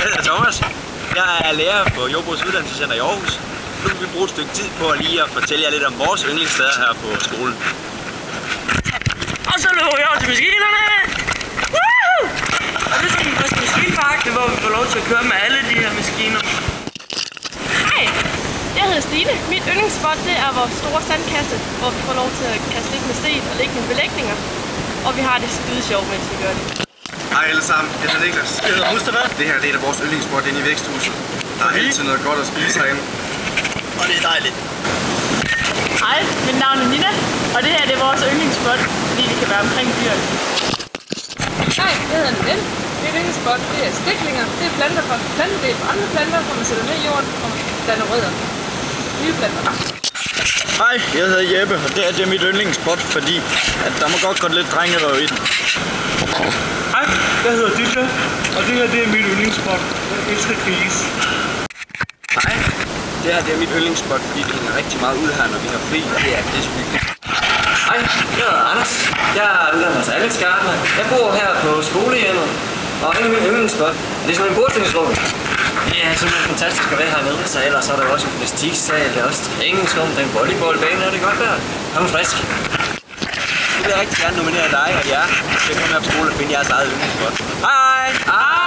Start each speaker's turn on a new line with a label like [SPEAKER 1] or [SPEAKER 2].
[SPEAKER 1] Jeg hedder Thomas. Jeg er lærer på Jordbrugs Uddannelsescenter i Aarhus. Nu vil vi bruge et stykke tid på lige at fortælle jer lidt om vores yndlingssteder her på skolen.
[SPEAKER 2] Og så løber vi over til maskinerne! Woo! Og det er sådan en frisk maskinpark, hvor vi får lov til at køre med alle de her maskiner.
[SPEAKER 3] Hej, jeg hedder Stine. Mit yndlingsspot det er vores store sandkasse, hvor vi får lov til at kaste lidt med sten og lægge nogle belægninger. Og vi har det skide sjovt, mens vi gør det.
[SPEAKER 4] Hej alle sammen, jeg hedder Niklas.
[SPEAKER 1] Jeg hedder Mustafa.
[SPEAKER 4] Det her det er et af vores yndlingsspot inde i væksthuset. Der er altid noget godt at spise herinde.
[SPEAKER 1] Og det er dejligt.
[SPEAKER 3] Hej, mit navn er Nina, og det her det er vores yndlingsspot, fordi det kan være omkring dyrene.
[SPEAKER 5] Hej, jeg hedder Nina. Mit yndlingsspot det er stiklinger. Det er planter fra plantedel fra andre planter, hvor man sætter ned i jorden og danner rødder. Nye planter.
[SPEAKER 1] Hej, jeg hedder Jeppe, og det er mit yndlingsspot, fordi at der må godt gå lidt drengerøv i den.
[SPEAKER 2] Hej, jeg hedder Ditya, og det her det er mit yndlingsspot. Jeg elsker gris.
[SPEAKER 1] Hej, det her det er mit yndlingsspot, fordi det hænger rigtig meget ud her, når vi har fri, og det er hyggeligt.
[SPEAKER 6] Hej, jeg hedder Anders. Jeg er uddannet til anlægsgartner. Jeg bor her på skolehjemmet, og en af mine yndlingsspot, det er sådan en bordstændingsrum. Det er simpelthen fantastisk at være hernede, så ellers er der også en plastiksal, der er også træningsrum, den volleyballbane, og det er godt vejr. Kom frisk.
[SPEAKER 1] Jeg vil rigtig gerne nominere dig og jer til at komme her på skole og finde jeres eget yndlingsspot. Hej!